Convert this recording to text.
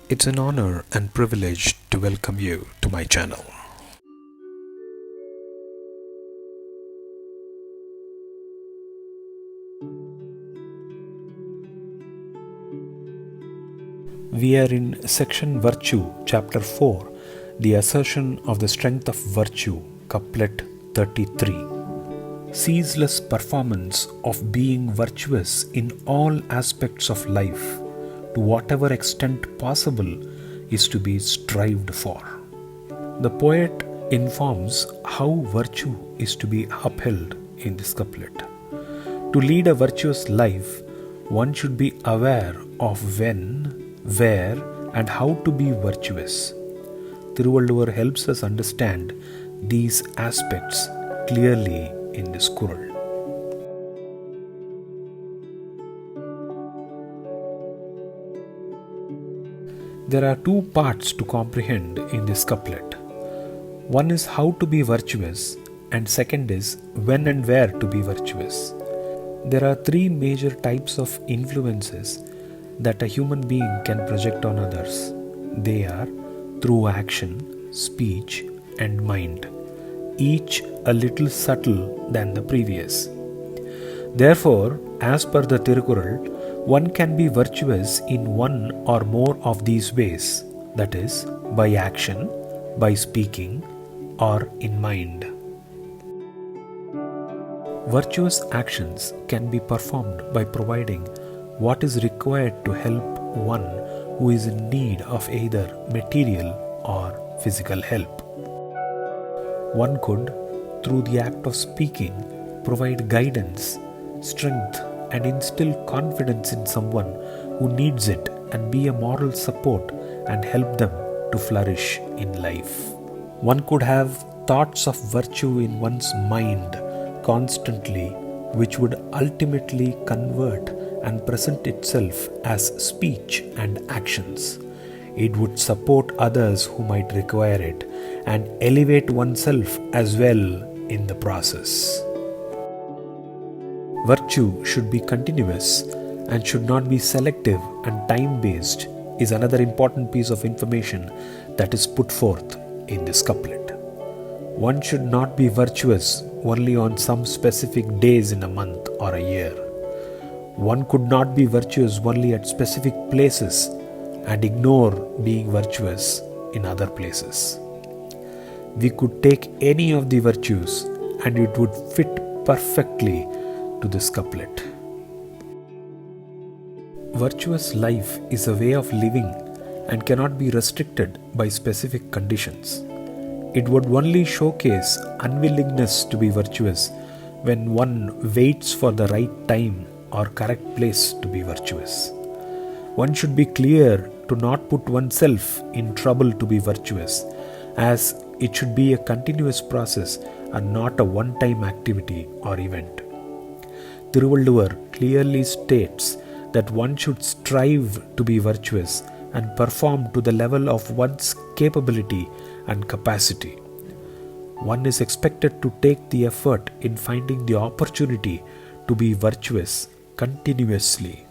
It's an honor and privilege to welcome you to my channel. We are in section Virtue, chapter 4, the assertion of the strength of virtue, couplet 33. Ceaseless performance of being virtuous in all aspects of life, to whatever extent possible, is to be strived for. The poet informs how virtue is to be upheld in this couplet. To lead a virtuous life, one should be aware of when, where, and how to be virtuous. Thirukkural helps us understand these aspects clearly in this Kural. There are two parts to comprehend in this couplet. One is how to be virtuous, and second is when and where to be virtuous. There are three major types of influences that a human being can project on others. They are through action, speech, and mind, each a little subtle than the previous. Therefore, as per the Thirukkural, one can be virtuous in one or more of these ways, that is, by action, by speaking, or in mind. Virtuous actions can be performed by providing what is required to help one who is in need of either material or physical help. One could, through the act of speaking, provide guidance, strength, and instill confidence in someone who needs it and be a moral support and help them to flourish in life. One could have thoughts of virtue in one's mind constantly, which would ultimately convert and present itself as speech and actions. It would support others who might require it and elevate oneself as well in the process. Virtue should be continuous and should not be selective and time-based is another important piece of information that is put forth in this couplet. One should not be virtuous only on some specific days in a month or a year. One could not be virtuous only at specific places and ignore being virtuous in other places. We could take any of the virtues and it would fit perfectly to this couplet. Virtuous life is a way of living and cannot be restricted by specific conditions. It would only showcase unwillingness to be virtuous when one waits for the right time or correct place to be virtuous. One should be clear to not put oneself in trouble to be virtuous, as it should be a continuous process and not a one-time activity or event. Thirukkural clearly states that one should strive to be virtuous and perform to the level of one's capability and capacity. One is expected to take the effort in finding the opportunity to be virtuous continuously.